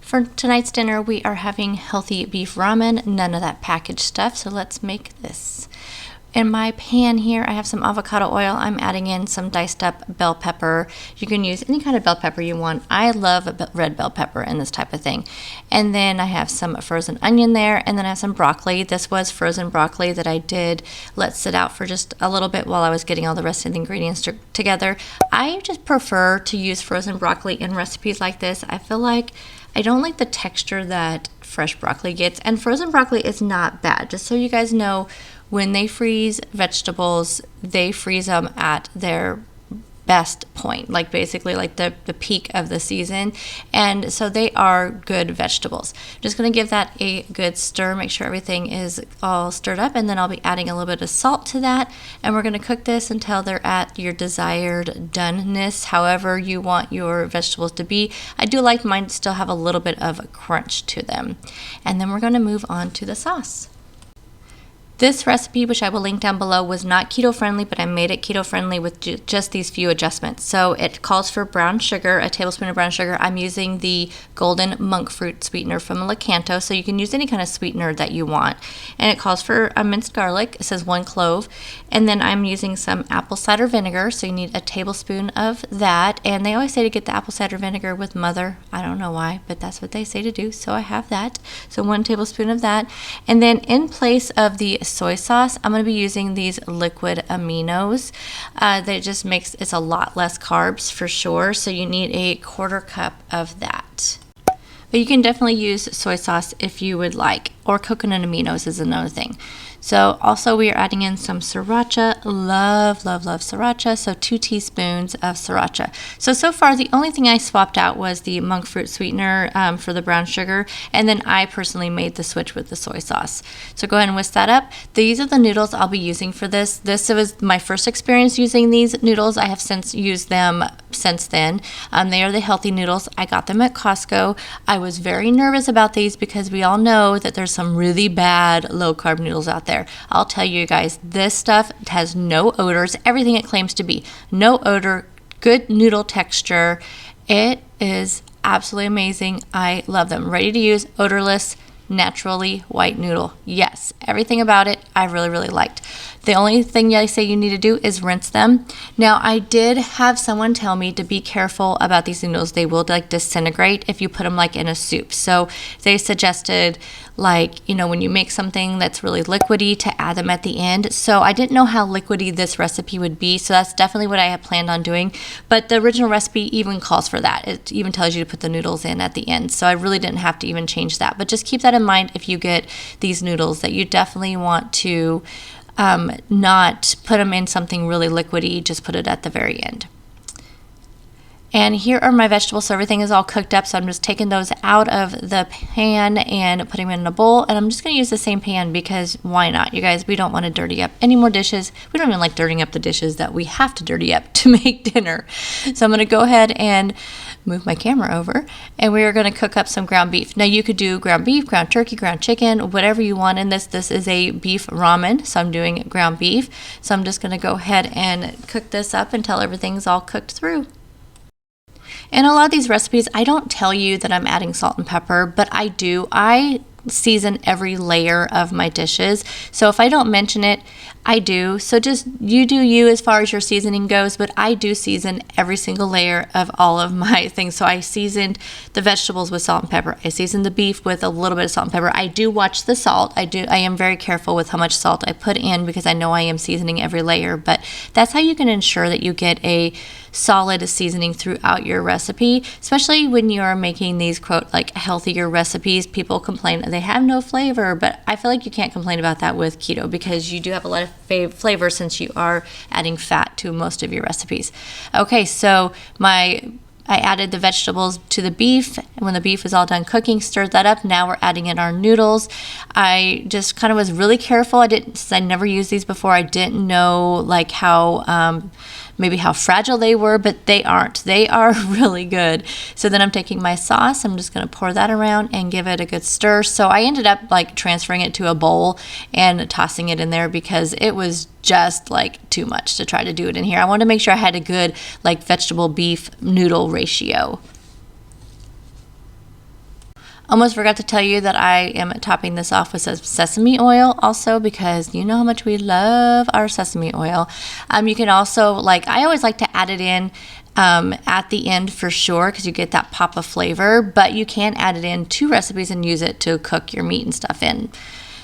For tonight's dinner, we are having healthy beef ramen, none of that packaged stuff, so let's make this. In my pan here, I have some avocado oil. I'm adding in some diced up bell pepper. You can use any kind of bell pepper you want. I love a red bell pepper in this type of thing. And then I have some frozen onion there, and then I have some broccoli. This was frozen broccoli that I did let sit out for just a little bit while I was getting all the rest of the ingredients together. I just prefer to use frozen broccoli in recipes like this. I feel like I don't like the texture that fresh broccoli gets, and frozen broccoli is not bad. Just so you guys know, when they freeze vegetables, they freeze them at their best point, like basically like the peak of the season, and so they are good vegetables. Just going to give that a good stir, make sure everything is all stirred up, and then I'll be adding a little bit of salt to that, and we're going to cook this until they're at your desired doneness, however you want your vegetables to be. I do like mine to still have a little bit of a crunch to them. And then we're going to move on to the sauce. This recipe, which I will link down below, was not keto friendly, but I made it keto friendly with just these few adjustments. So it calls for brown sugar, a tablespoon of brown sugar. I'm using the golden monk fruit sweetener from Lakanto, so you can use any kind of sweetener that you want. And it calls for a minced garlic. It says 1 clove. And then I'm using some apple cider vinegar, so you need a tablespoon of that. And they always say to get the apple cider vinegar with mother. I don't know why, but that's what they say to do, so I have that. So 1 tablespoon of that. And then in place of the soy sauce, I'm going to be using these liquid aminos. That just makes it's a lot less carbs for sure, so you need a 1/4 cup of that. But you can definitely use soy sauce if you would like, or coconut aminos is another thing. So also we are adding in some sriracha. Love sriracha. So 2 teaspoons of sriracha. So far the only thing I swapped out was the monk fruit sweetener for the brown sugar, and then I personally made the switch with the soy sauce. So go ahead and whisk that up. These are the noodles I'll be using for this. This was my first experience using these noodles. I have since used them since then. They are the healthy noodles. I got them at Costco. I was very nervous about these because we all know that there's some really bad low carb noodles out there. I'll tell you guys, this stuff has no odors, everything it claims to be. No odor, good noodle texture. It is absolutely amazing. I love them. Ready to use, odorless, naturally white noodle. Yes, everything about it I really liked. The only thing I say you need to do is rinse them. Now, I did have someone tell me to be careful about these noodles. They will like disintegrate if you put them like in a soup. So they suggested, like, you know, when you make something that's really liquidy, to add them at the end. So I didn't know how liquidy this recipe would be, so that's definitely what I had planned on doing. But the original recipe even calls for that. It even tells you to put the noodles in at the end. So I really didn't have to even change that. But just keep that in mind if you get these noodles, that you definitely want to not put them in something really liquidy, just put it at the very end. And here are my vegetables, so everything is all cooked up, so I'm just taking those out of the pan and putting them in a bowl, and I'm just going to use the same pan because why not? You guys, we don't want to dirty up any more dishes. We don't even like dirtying up the dishes that we have to dirty up to make dinner. So I'm going to go ahead and move my camera over, and we are going to cook up some ground beef. Now you could do ground beef, ground turkey, ground chicken, whatever you want in this. This is a beef ramen, so I'm doing ground beef. So I'm just going to go ahead and cook this up until everything's all cooked through. In a lot of these recipes, I don't tell you that I'm adding salt and pepper, but I do. I season every layer of my dishes. So if I don't mention it, I do. So just you do you as far as your seasoning goes, but I do season every single layer of all of my things. So I seasoned the vegetables with salt and pepper. I seasoned the beef with a little bit of salt and pepper. I do watch the salt. I am very careful with how much salt I put in because I know I am seasoning every layer, but that's how you can ensure that you get a solid seasoning throughout your recipe, especially when you are making these quote like healthier recipes. People complain they have no flavor, but I feel like you can't complain about that with keto because you do have a lot of flavor since you are adding fat to most of your recipes. Okay, so I added the vegetables to the beef, and when the beef is all done cooking, stirred that up. Now we're adding in our noodles. I just kind of was really careful. Since I never used these before, I didn't know like how maybe how fragile they were, but they aren't. They are really good. So then I'm taking my sauce. I'm just going to pour that around and give it a good stir. So I ended up like transferring it to a bowl and tossing it in there because it was just like too much to try to do it in here. I wanted to make sure I had a good like vegetable beef noodle ratio. Almost forgot to tell you that I am topping this off with some sesame oil also, because you know how much we love our sesame oil. You can also, like, I always like to add it in at the end for sure, because you get that pop of flavor, but you can add it in to recipes and use it to cook your meat and stuff in.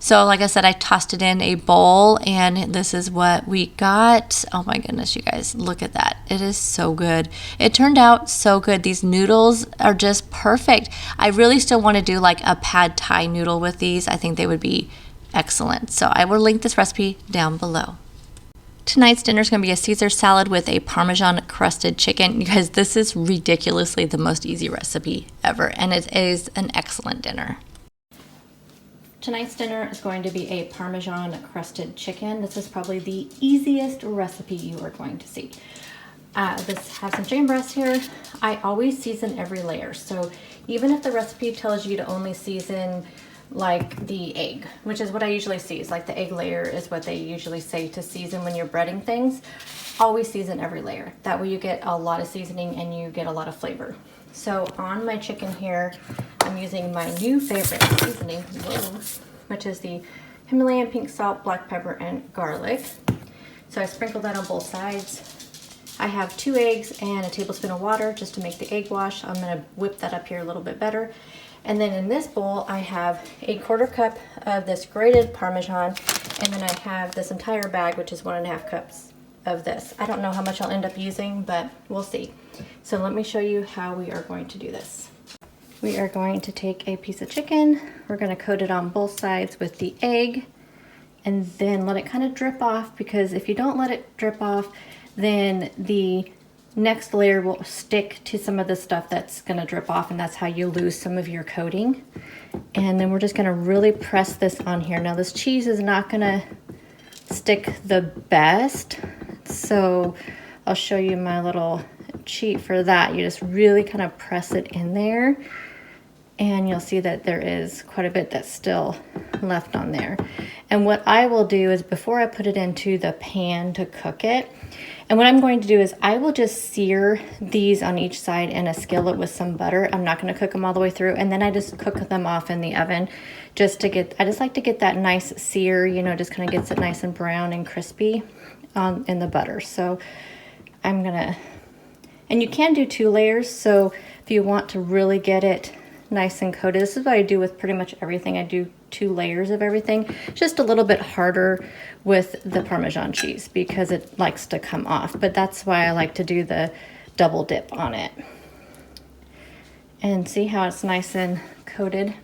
So like I said, I tossed it in a bowl, and this is what we got. Oh my goodness, you guys, look at that. It is so good. It turned out so good. These noodles are just perfect. I really still want to do like a pad thai noodle with these. I think they would be excellent. So I will link this recipe down below. Tonight's dinner is going to be a Caesar salad with a Parmesan crusted chicken. You guys, this is ridiculously the most easy recipe ever, and it is an excellent dinner. Tonight's dinner is going to be a Parmesan crusted chicken. This is probably the easiest recipe you are going to see. This has some chicken breast here. I always season every layer. So even if the recipe tells you to only season like the egg, which is what I usually season, like the egg layer is what they usually say to season when you're breading things, always season every layer. That way you get a lot of seasoning and you get a lot of flavor. So on my chicken here, I'm using my new favorite seasoning, which is the Himalayan pink salt, black pepper, and garlic. So I sprinkle that on both sides. I have 2 eggs and a tablespoon of water just to make the egg wash. I'm gonna whip that up here a little bit better. And then in this bowl, I have a 1/4 cup of this grated Parmesan, and then I have this entire bag, which is 1.5 cups of this. I don't know how much I'll end up using, but we'll see. So let me show you how we are going to do this. We are going to take a piece of chicken. We're going to coat it on both sides with the egg, and then let it kind of drip off, because if you don't let it drip off, then the next layer will stick to some of the stuff that's going to drip off, and that's how you lose some of your coating. And then we're just going to really press this on here. Now this cheese is not going to stick the best, so I'll show you my little cheat for that. You just really kind of press it in there, and you'll see that there is quite a bit that's still left on there. And what I will do is, before I put it into the pan to cook it, and what I'm going to do is I will just sear these on each side in a skillet with some butter. I'm not going to cook them all the way through, and then I just cook them off in the oven just to get, I just like to get that nice sear, you know, just kind of gets it nice and brown and crispy in the butter. So I'm gonna, and you can do 2 layers, so if you want to really get it nice and coated, this is what I do with pretty much everything. I do 2 layers of everything. Just a little bit harder with the Parmesan cheese because it likes to come off, but that's why I like to do the double dip on it. And see how it's nice and coated?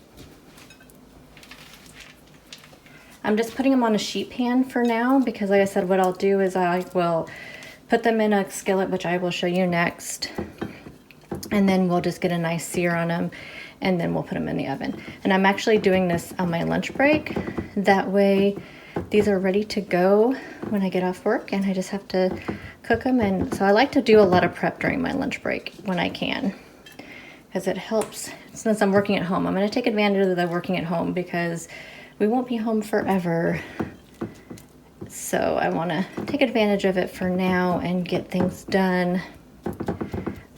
I'm just putting them on a sheet pan for now, because like I said, what I'll do is I will put them in a skillet, which I will show you next, and then we'll just get a nice sear on them, and then we'll put them in the oven. And I'm actually doing this on my lunch break. That way these are ready to go when I get off work, and I just have to cook them. And so I like to do a lot of prep during my lunch break when I can, because it helps. Since I'm working at home, I'm going to take advantage of the working at home, because we won't be home forever. So I want to take advantage of it for now and get things done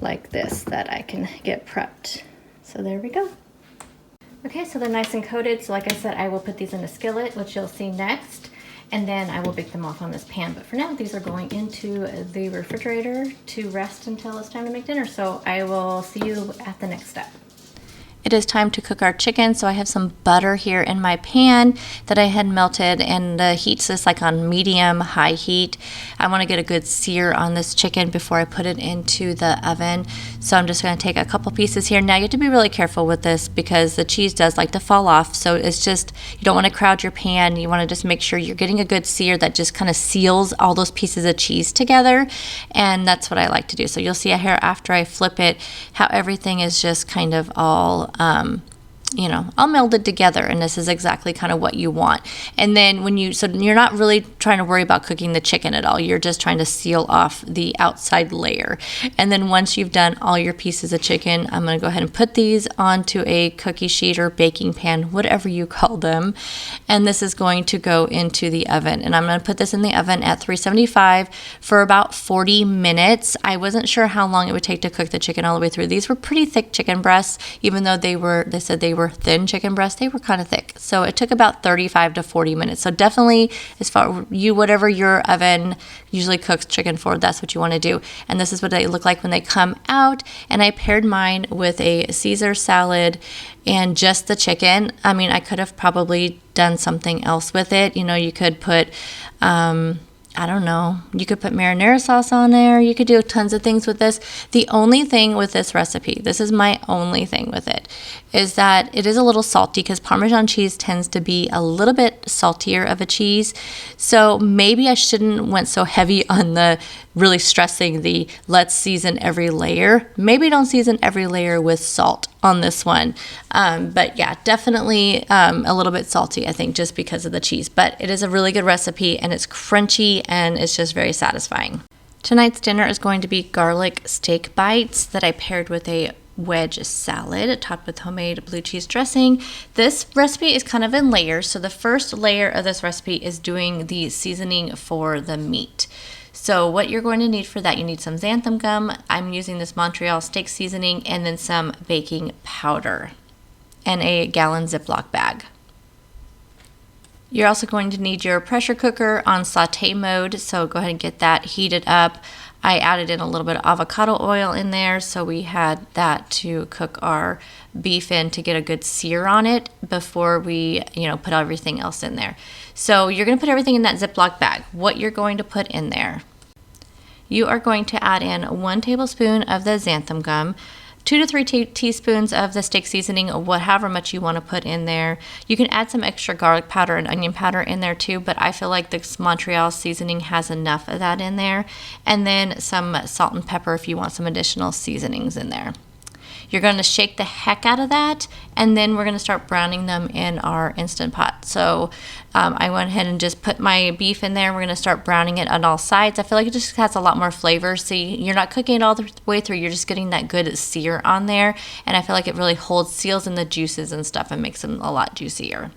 like this, that I can get prepped. So there we go. Okay, so they're nice and coated. So like I said, I will put these in a skillet, which you'll see next, and then I will bake them off on this pan. But for now, these are going into the refrigerator to rest until it's time to make dinner. So I will see you at the next step. It is time to cook our chicken, so I have some butter here in my pan that I had melted, and the heat's just like on medium-high heat. I want to get a good sear on this chicken before I put it into the oven, so I'm just going to take a couple pieces here. Now you have to be really careful with this, because the cheese does like to fall off, so it's just, you don't want to crowd your pan. You want to just make sure you're getting a good sear that just kind of seals all those pieces of cheese together, and that's what I like to do. So you'll see here after I flip it how everything is just kind of all you know, all melded together, and this is exactly kind of what you want. And then when you, so you're not really trying to worry about cooking the chicken at all. You're just trying to seal off the outside layer. And then once you've done all your pieces of chicken, I'm going to go ahead and put these onto a cookie sheet or baking pan, whatever you call them. And this is going to go into the oven. And I'm going to put this in the oven at 375 for about 40 minutes. I wasn't sure how long it would take to cook the chicken all the way through. These were pretty thick chicken breasts, even though they said they were were thin chicken breasts, they were kind of thick. So it took about 35 to 40 minutes. So definitely, as far whatever your oven usually cooks chicken for, that's what you want to do. And this is what they look like when they come out. And I paired mine with a Caesar salad and just the chicken. I mean, I could have probably done something else with it. You know, you could put, I don't know, you could put marinara sauce on there. You could do tons of things with this. The only thing with this recipe, this is my only thing with it, is that it is a little salty because Parmesan cheese tends to be a little bit saltier of a cheese. So maybe I shouldn't went so heavy on the really stressing the let's season every layer. Maybe don't season every layer with salt on this one. But yeah, definitely a little bit salty, I think, just because of the cheese. But it is a really good recipe, and it's crunchy, and it's just very satisfying. Tonight's dinner is going to be garlic steak bites that I paired with a wedge salad topped with homemade blue cheese dressing. This recipe is kind of in layers. So the first layer of this recipe is doing the seasoning for the meat. So what you're going to need for that, you need some xanthan gum. I'm using this Montreal steak seasoning, and then some baking powder and a gallon Ziploc bag. You're also going to need your pressure cooker on saute mode, so go ahead and get that heated up. I added in a little bit of avocado oil in there, so we had that to cook our beef in to get a good sear on it before we, put everything else in there. So you're going to put everything in that Ziploc bag. What you're going to put in there, you are going to add in 1 tablespoon of the xanthan gum, 2 to 3 teaspoons of the steak seasoning, however much you want to put in there. You can add some extra garlic powder and onion powder in there too, but I feel like this Montreal seasoning has enough of that in there. And then some salt and pepper if you want some additional seasonings in there. You're going to shake the heck out of that, and then we're going to start browning them in our Instant Pot. So I went ahead and just put my beef in there. We're going to start browning it on all sides. I feel like it just has a lot more flavor. See, you're not cooking it all the way through. You're just getting that good sear on there, and I feel like it really seals in the juices and stuff and makes them a lot juicier.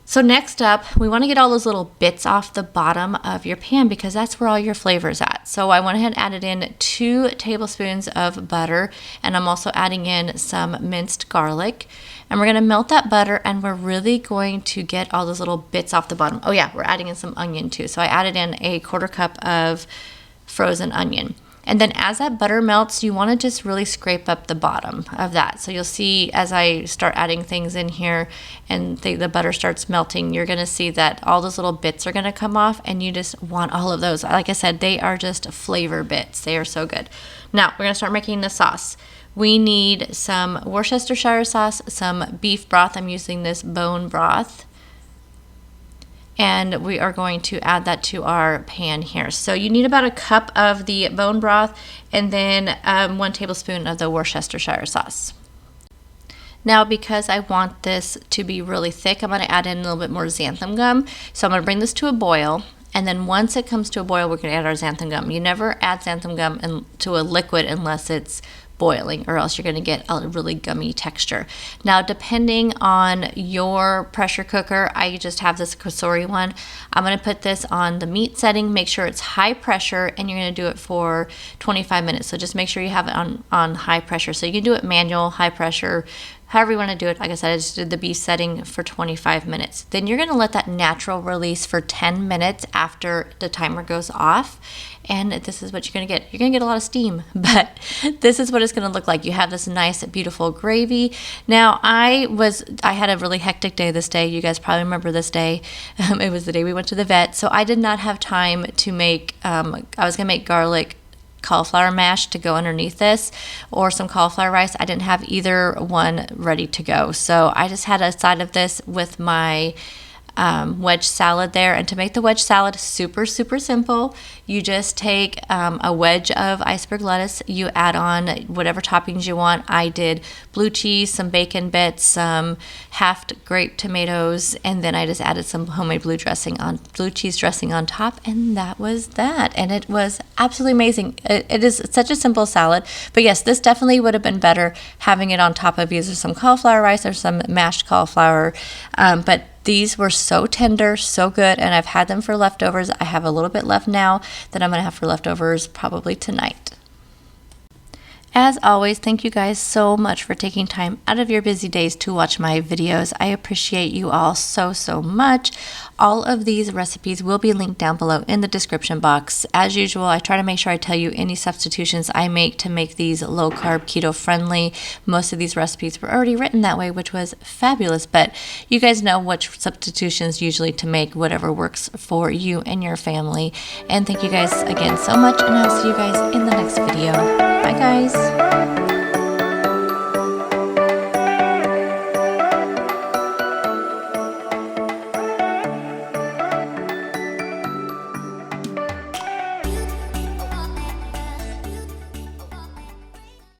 So next up, we want to get all those little bits off the bottom of your pan because that's where all your flavor's at. So I went ahead and added in 2 tablespoons of butter, and I'm also adding in some minced garlic. And we're going to melt that butter, and we're really going to get all those little bits off the bottom. Oh yeah, we're adding in some onion too. So I added in a 1/4 cup of frozen onion. And then as that butter melts, you want to just really scrape up the bottom of that. So you'll see as I start adding things in here and the butter starts melting, you're going to see that all those little bits are going to come off, and you just want all of those. Like I said, they are just flavor bits. They are so good. Now we're going to start making the sauce. We need some Worcestershire sauce, some beef broth. I'm using this bone broth. And we are going to add that to our pan here. So you need about 1 cup of the bone broth, and then 1 tablespoon of the Worcestershire sauce. Now, because I want this to be really thick, I'm going to add in a little bit more xanthan gum. So I'm going to bring this to a boil, and then once it comes to a boil, we're going to add our xanthan gum. You never add xanthan gum to a liquid unless it's boiling, or else you're going to get a really gummy texture. Now, depending on your pressure cooker, I just have this Crusted one. I'm going to put this on the meat setting. Make sure it's high pressure, and you're going to do it for 25 minutes. So just make sure you have it on high pressure. So you can do it manual, high pressure, however you want to do it. Like I said, I just did the beef setting for 25 minutes. Then you're going to let that natural release for 10 minutes after the timer goes off. And this is what you're going to get. You're going to get a lot of steam, but this is what it's going to look like. You have this nice, beautiful gravy. Now, I had a really hectic day this day. You guys probably remember this day. It was the day we went to the vet. So I did not have time to make, I was going to make garlic cauliflower mash to go underneath this, or some cauliflower rice. I didn't have either one ready to go. So I just had a side of this with my wedge salad there. And to make the wedge salad super, super simple, you just take a wedge of iceberg lettuce, you add on whatever toppings you want. I did blue cheese, some bacon bits, some half grape tomatoes, and then I just added some homemade blue cheese dressing on top, and that was that. And it was absolutely amazing. It is such a simple salad, but yes, this definitely would have been better having it on top of either some cauliflower rice or some mashed cauliflower, but these were so tender, so good, and I've had them for leftovers. I have a little bit left now that I'm going to have for leftovers probably tonight. As always, thank you guys so much for taking time out of your busy days to watch my videos. I appreciate you all so much. All of these recipes will be linked down below in the description box. As usual, I try to make sure I tell you any substitutions I make to make these low carb keto friendly. Most of these recipes were already written that way, which was fabulous, but you guys know which substitutions usually to make, whatever works for you and your family. And thank you guys again so much, and I'll see you guys in the next video. Bye guys.